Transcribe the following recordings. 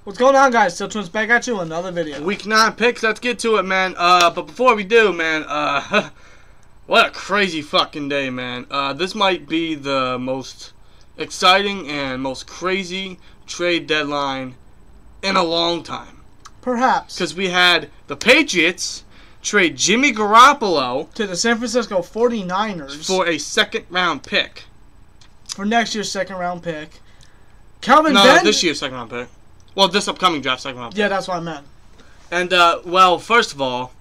What's going on, guys? Still Twins back at you with another video. Week 9 picks. Let's get to it, man. But before we do, man, what a crazy fucking day, man. This might be the most exciting and most crazy trade deadline in a long time. Perhaps. Because we had the Patriots trade Jimmy Garoppolo to the San Francisco 49ers for a second-round pick. For next year's second-round pick. Calvin No, Ben... this year's second-round pick. Well, this upcoming draft second-round pick. Yeah, that's what I meant. And, well, first of all,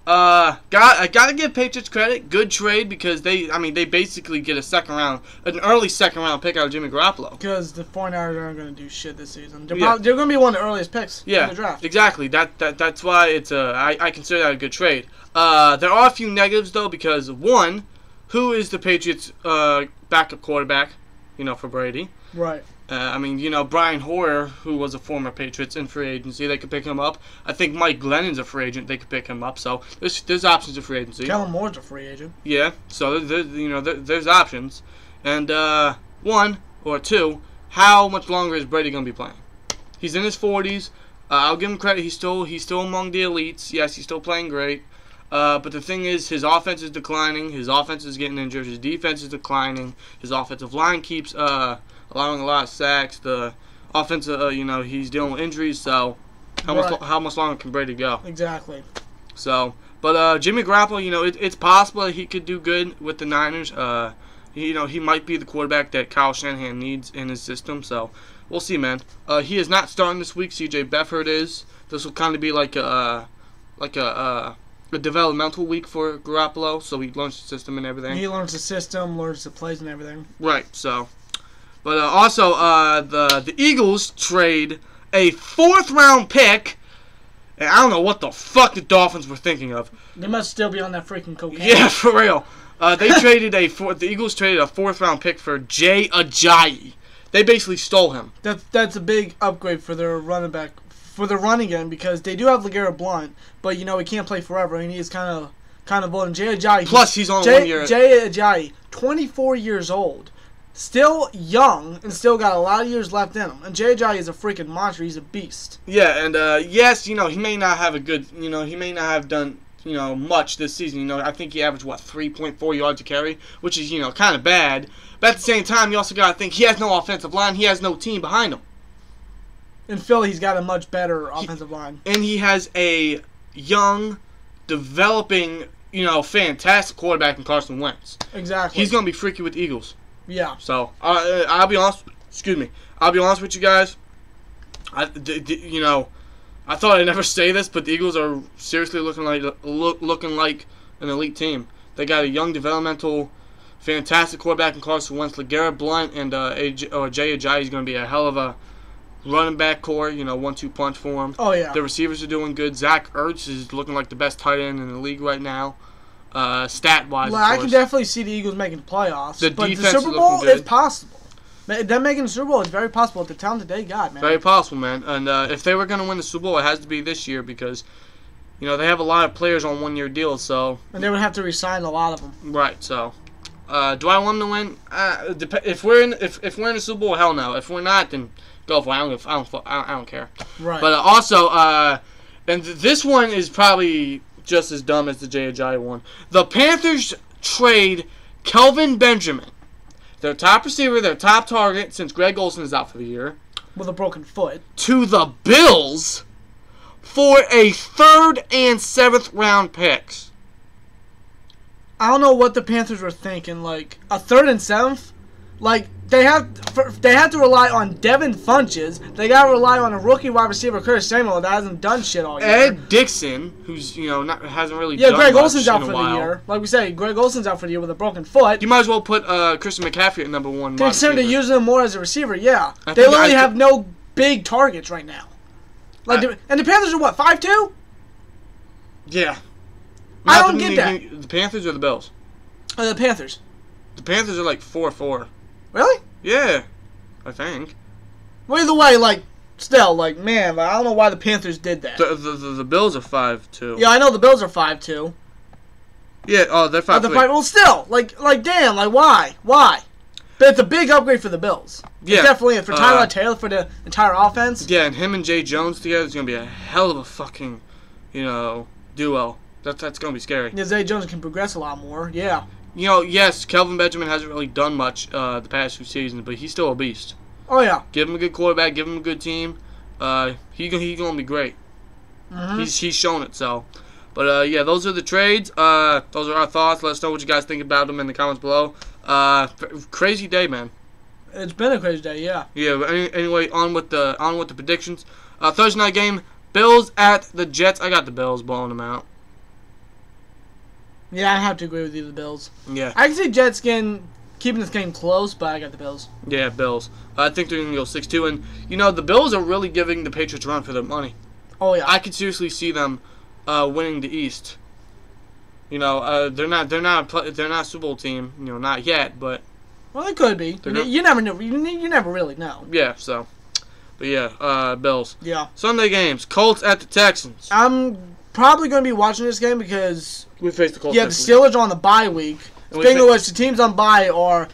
I gotta give Patriots credit. Good trade because they basically get an early second-round pick out of Jimmy Garoppolo. Because the 49ers aren't going to do shit this season. They're going to be one of the earliest picks in the draft. Exactly. That's why it's I consider that a good trade. There are a few negatives though because one, who is the Patriots' backup quarterback? You know, for Brady. Right. Brian Hoyer, who was a former Patriots in free agency, they could pick him up. I think Mike Glennon's a free agent. They could pick him up. So there's options of free agency. Kellen Moore's a free agent. Yeah. So there's options. And one or two, how much longer is Brady gonna be playing? He's in his 40s. I'll give him credit. He's still among the elites. Yes, he's still playing great. But the thing is, his offense is declining. His offense is getting injured. His defense is declining. His offensive line keeps allowing a lot of sacks. The offense, he's dealing with injuries. So, how much longer can Brady go? Exactly. So, but Jimmy Garoppolo, it's possible that he could do good with the Niners. He might be the quarterback that Kyle Shanahan needs in his system. So, we'll see, man. He is not starting this week. C.J. Beathard is. This will kind of be like a developmental week for Garoppolo, so he learns the system and everything. He learns the system, learns the plays and everything. Right. So. But also, the Eagles trade a 4th-round pick, and I don't know what the fuck the Dolphins were thinking of. They must still be on that freaking cocaine. Yeah, for real. The Eagles traded a 4th-round pick for Jay Ajayi. They basically stole him. That's a big upgrade for their running back, for their running game, because they do have LeGarrette Blount, but he can't play forever, and he's kind of old. And Jay Ajayi. Plus, he's only 1 year. Jay Ajayi, 24 years old. Still young and still got a lot of years left in him. And Jay Ajayi is a freaking monster. He's a beast. Yeah, and yes, he may not have he may not have done, much this season. I think he averaged 3.4 yards a carry, which is, kind of bad. But at the same time, you also got to think he has no offensive line. He has no team behind him. In Philly, he's got a much better offensive line. And he has a young, developing, fantastic quarterback in Carson Wentz. Exactly. He's going to be freaky with the Eagles. Yeah. So, I'll be honest. Excuse me. I'll be honest with you guys. I thought I'd never say this, but the Eagles are seriously looking like an elite team. They got a young, developmental, fantastic quarterback in Carson Wentz. LeGarrette Blount and Jay Ajayi is going to be a hell of a running back core. 1-2 punch for him. Oh yeah. The receivers are doing good. Zach Ertz is looking like the best tight end in the league right now. Stat-wise, well, I can definitely see the Eagles making the playoffs. But the defense Super Bowl is possible. Them making the Super Bowl is very possible with the talent that they got, man. Very possible, man. And if they were going to win the Super Bowl, it has to be this year because, they have a lot of players on 1-year deals. So. And they would have to re-sign a lot of them. Right. So, do I want them to win? If we're in the Super Bowl, hell no. If we're not, then go for it. I don't care. Right. But also, and this one is probably just as dumb as the Jay Ajayi one. The Panthers trade Kelvin Benjamin, their top receiver, their top target, since Greg Olsen is out for the year, with a broken foot, to the Bills for a 3rd and 7th round picks. I don't know what the Panthers were thinking. Like a 3rd and 7th, like they have to rely on Devin Funches. They got to rely on a rookie wide receiver, Curtis Samuel, that hasn't done shit all year. Ed Dixon, who's hasn't really done Greg much Olsen's out in a for while. the year. Like we say, Greg Olsen's out for the year with a broken foot. You might as well put Christian McCaffrey at number 1. Consider they're using him more as a receiver. Yeah, they literally have no big targets right now. And the Panthers are what, 5-2? Yeah. I don't get that. The Panthers or the Bills? The Panthers. The Panthers are like 4-4. Really? Yeah, I think. Well, either way, still, man, I don't know why the Panthers did that. The Bills are 5-2. Yeah, I know the Bills are 5-2. Yeah, they're 5-2. Well, still, damn, why? But it's a big upgrade for the Bills. Yeah. It's definitely for Tyrod Taylor, for the entire offense. Yeah, and him and Jay Jones together is going to be a hell of a fucking, duo. That's going to be scary. Yeah, Zay Jones can progress a lot more. Yeah. Yes, Kelvin Benjamin hasn't really done much the past 2 seasons, but he's still a beast. Oh, yeah. Give him a good quarterback, give him a good team. He going to be great. Mm-hmm. He's shown it, so. But, yeah, those are the trades. Those are our thoughts. Let us know what you guys think about them in the comments below. Crazy day, man. It's been a crazy day, yeah. Yeah, but anyway, on with the predictions. Thursday night game, Bills at the Jets. I got the Bills blowing them out. Yeah, I have to agree with you, the Bills. Yeah. I can see Jets keeping this game close, but I got the Bills. Yeah, Bills. I think they're going to go 6-2. And, the Bills are really giving the Patriots a run for their money. Oh, yeah. I could seriously see them winning the East. They're not a Super Bowl team, not yet, but well, they could be. You never know. You never really know. Yeah, so. But yeah, Bills. Yeah. Sunday games, Colts at the Texans. I'm probably going to be watching this game because We face the Colts. the Steelers are on the bye week. Speaking of which, the teams on bye are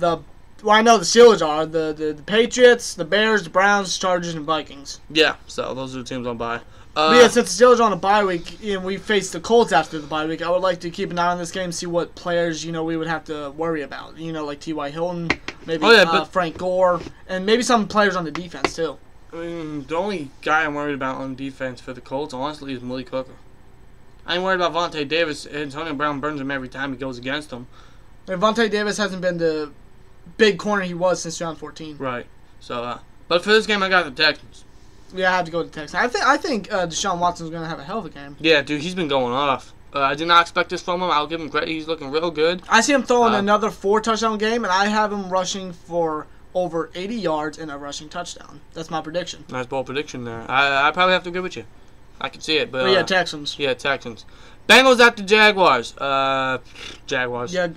I know the Steelers are the Patriots, the Bears, the Browns, Chargers, and Vikings. Yeah, so those are the teams on bye. But yeah, since the Steelers are on a bye week and we face the Colts after the bye week, I would like to keep an eye on this game, see what players we would have to worry about. Like T.Y. Hilton, maybe Frank Gore, and maybe some players on the defense too. I mean, the only guy I'm worried about on defense for the Colts, honestly, is Malik Hooker. I ain't worried about Vontae Davis. Antonio Brown burns him every time he goes against him. And Vontae Davis hasn't been the big corner he was since 2014. Right. So, but for this game, I got the Texans. Yeah, I have to go to Texans. I think Deshaun Watson's going to have a hell of a game. Yeah, dude, he's been going off. I did not expect this from him. I'll give him credit. He's looking real good. I see him throwing another 4-touchdown game, and I have him rushing for over 80 yards and a rushing touchdown. That's my prediction. Nice bold prediction there. I probably have to agree with you. I can see it, but yeah, Texans. Yeah, Texans. Bengals at the Jaguars. Jaguars. Yeah,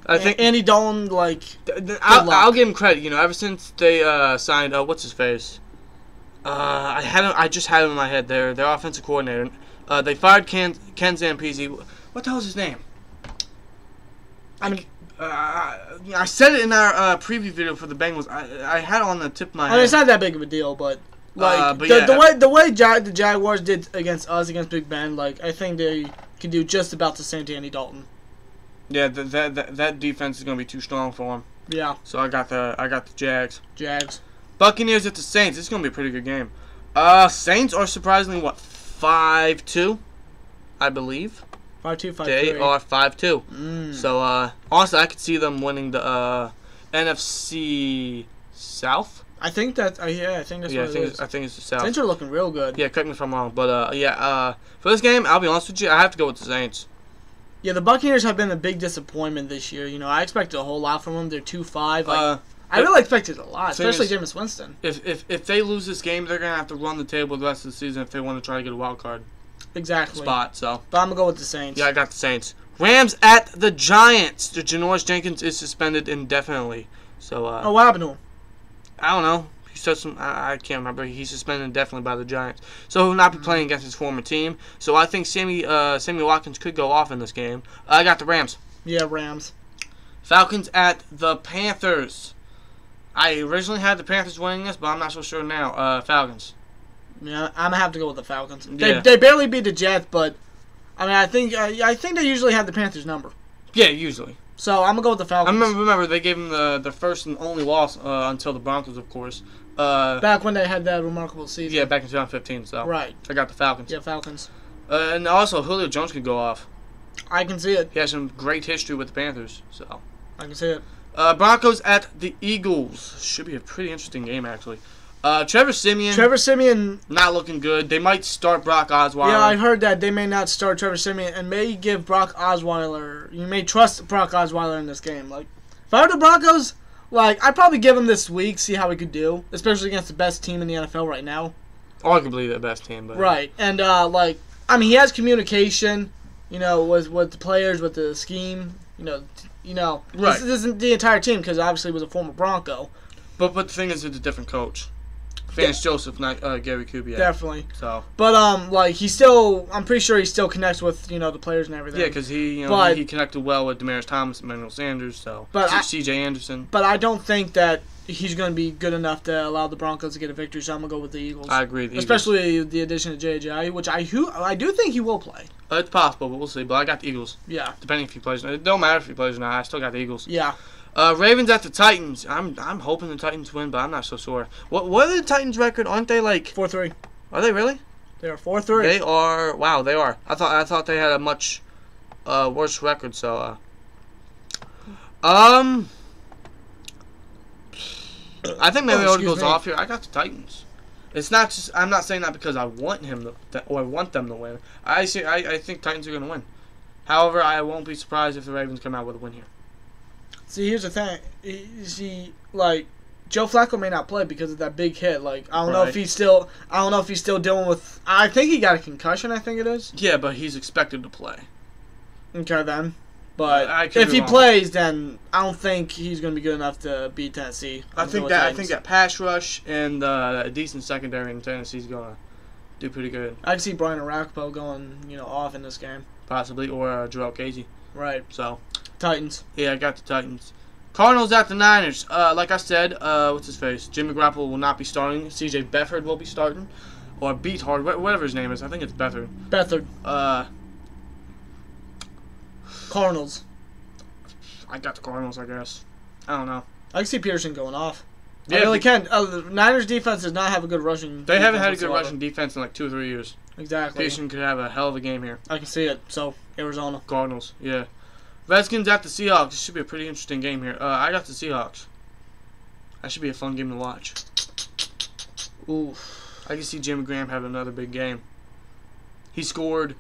I think Andy Dalton, I'll give him credit. Ever since they signed what's his face. I just had him in my head. Their offensive coordinator. They fired Ken Zampese. What the hell's his name? I said it in our preview video for the Bengals. I had it on the tip of my head. It's not that big of a deal, but the way the Jaguars did against Big Ben, I think they can do just about the same to Andy Dalton. Yeah, that defense is gonna be too strong for him. Yeah. So I got the Jags. Jags. Buccaneers at the Saints. This is gonna be a pretty good game. Saints are surprisingly 5-2, I believe. 5-2, 5-3. They are 5-2. So honestly, I could see them winning the NFC South. I think that. I think that's what it is. I think it's the South. Saints are looking real good. Yeah, correct me if I'm wrong, but for this game, I'll be honest with you, I have to go with the Saints. Yeah, the Buccaneers have been a big disappointment this year. I expected a whole lot from them. They're 2-5. I really expected a lot, especially Jameis Winston. If they lose this game, they're gonna have to run the table the rest of the season if they want to try to get a wild card spot. So, but I'm gonna go with the Saints. Yeah, I got the Saints. Rams at the Giants. Janoris Jenkins is suspended indefinitely. So, what happened to him? I don't know. He said some. I can't remember. He's suspended indefinitely by the Giants, so he'll not be playing against his former team. So I think Sammy Watkins could go off in this game. I got the Rams. Yeah, Rams. Falcons at the Panthers. I originally had the Panthers winning this, but I'm not so sure now. Falcons. Yeah, I'm gonna have to go with the Falcons. Yeah. They barely beat the Jets, but I think they usually have the Panthers number. Yeah, usually. So I'm gonna go with the Falcons. I remember they gave them the first and only loss until the Broncos, of course. Back when they had that remarkable season. Yeah, back in 2015. So right. I got the Falcons. Yeah, Falcons. And also Julio Jones could go off. I can see it. He has some great history with the Panthers. So I can see it. Broncos at the Eagles. Should be a pretty interesting game, actually. Trevor Siemian not looking good. They might start Brock Osweiler. Yeah, I heard that they may not start Trevor Siemian and may give Brock Osweiler. You may trust Brock Osweiler in this game. If I were the Broncos, I'd probably give him this week, see how he could do, especially against the best team in the NFL right now. Arguably the best team, but right. And he has communication, with the players, with the scheme, Right. This isn't the entire team because obviously he was a former Bronco. But the thing is, it's a different coach. Vance Joseph, not Gary Kubiak. Definitely. So. But like I'm pretty sure he still connects with the players and everything. Yeah, because he he connected well with Demaryius Thomas, Emmanuel Sanders, so C.J. Anderson. But I don't think that he's going to be good enough to allow the Broncos to get a victory, so I'm going to go with the Eagles. I agree. Especially the addition of J.J., which I do think he will play. It's possible, but we'll see. But I got the Eagles. Yeah. Depending if he plays. It don't matter if he plays or not. I still got the Eagles. Yeah. Ravens at the Titans. I'm hoping the Titans win, but I'm not so sure. What are the Titans' record? Aren't they like 4-3? Are they really? They are 4-3. They are. Wow, they are. I thought they had a much worse record. So I think maybe it goes off here. I got the Titans. It's not just. I'm not saying that because I want him or I want them to win. I think Titans are going to win. However, I won't be surprised if the Ravens come out with a win here. See, here's the thing. Joe Flacco may not play because of that big hit. I don't know if he's still. I don't know if he's still dealing with. I think he got a concussion. I think it is. Yeah, but he's expected to play. Okay then. But if he plays, then I don't think he's going to be good enough to beat Tennessee. I think that pass rush and a decent secondary in Tennessee is going to do pretty good. I can see Brian Arakpo going, off in this game. Possibly, or Jarrell Casey. Right. So. Titans. Yeah, I got the Titans. Cardinals at the Niners. Like I said, what's his face? Jimmy Garoppolo will not be starting. C.J. Beathard will be starting. Or Beathard, whatever his name is. I think it's Beathard. Beathard. Cardinals. I got the Cardinals, I guess. I don't know. I can see Peterson going off. Yeah, I really can. The Niners defense does not have a good rushing. They haven't had a good rushing defense in like 2 or 3 years. Exactly. Peterson could have a hell of a game here. I can see it. So, Arizona. Cardinals, yeah. Redskins at the Seahawks. This should be a pretty interesting game here. I got the Seahawks. That should be a fun game to watch. Ooh. I can see Jimmy Graham having another big game. He scored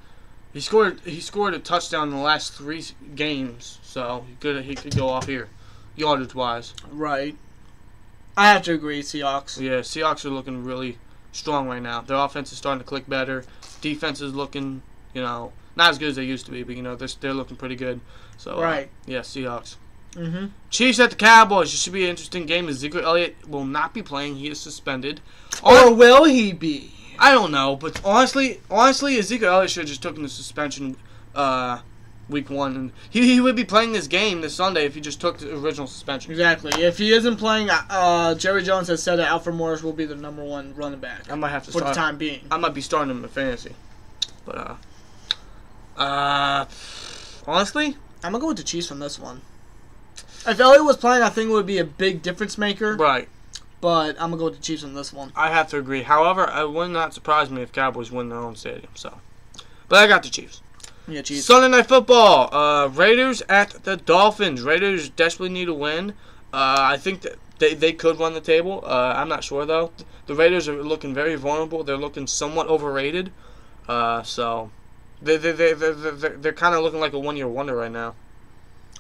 a touchdown in the last 3 games, so he could go off here, yardage wise. Right. I have to agree, Seahawks. Yeah, Seahawks are looking really strong right now. Their offense is starting to click better. Defense is looking, not as good as they used to be, but they're looking pretty good. So right. Yeah, Seahawks. Mm-hmm. Chiefs at the Cowboys. This should be an interesting game. Ezekiel Elliott will not be playing. He is suspended. Or will he be? I don't know, but honestly, Ezekiel Elliott should have just taken the suspension week 1, and he would be playing this game this Sunday if he just took the original suspension. Exactly. If he isn't playing, Jerry Jones has said that Alfred Morris will be the number 1 running back. I might have to for the time being. I might be starting him in fantasy, but honestly, I'm gonna go with the Chiefs on this one. If Elliott was playing, I think it would be a big difference maker. Right. But I'm going to go with the Chiefs on this one. I have to agree. However, it would not surprise me if Cowboys win their own stadium. But I got the Chiefs. Yeah, Chiefs. Sunday Night Football. Raiders at the Dolphins. Raiders desperately need a win. I think that they could run the table. I'm not sure, though. The Raiders are looking very vulnerable. They're looking somewhat overrated. So they're kind of looking like a 1-year wonder right now.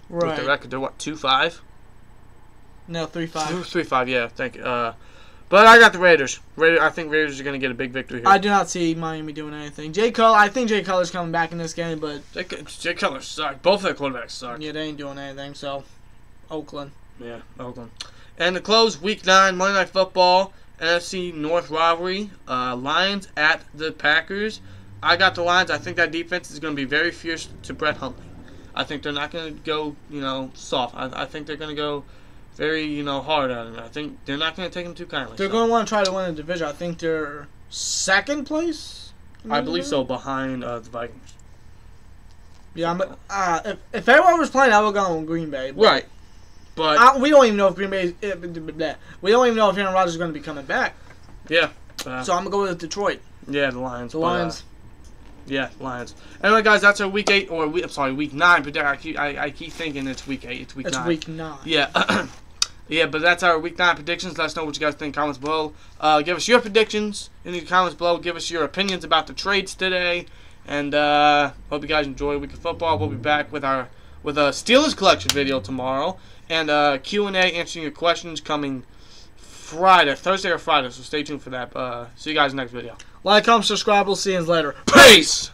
Right. With the record, they're what, 2-5? No, 3-5. 3-5, yeah. Thank you. But I got the Raiders. I think Raiders are going to get a big victory here. I do not see Miami doing anything. I think Jay Cutler's coming back in this game, but Jay Cutler sucked. Both of their quarterbacks suck. Yeah, they ain't doing anything. So, Oakland. Yeah, Oakland. And to close, Week 9, Monday Night Football, NFC North rivalry. Lions at the Packers. I got the Lions. I think that defense is going to be very fierce to Brett Hundley. I think they're not going to go, soft. I think they're going to go very, hard on him. I think they're not going to take him too kindly. They're going to want to try to win the division. I think they're 2nd place. I believe so, behind the Vikings. Yeah, if everyone was playing, I would go on Green Bay. Right, but we don't even know if Green Bay. We don't even know if Aaron Rodgers is going to be coming back. Yeah. So I'm going to go with Detroit. Yeah, the Lions. The Lions. Yeah, Lions. Anyway, guys, that's our Week 9. But I keep thinking it's Week 8. It's Week 9. It's Week 9. Yeah. Yeah, but that's our Week 9 predictions. Let us know what you guys think in the comments below. Give us your predictions in the comments below. Give us your opinions about the trades today. And hope you guys enjoy Week of Football. We'll be back with a Steelers collection video tomorrow. And Q&A answering your questions coming Thursday or Friday. So stay tuned for that. See you guys in the next video. Like, comment, subscribe. We'll see you later. Peace!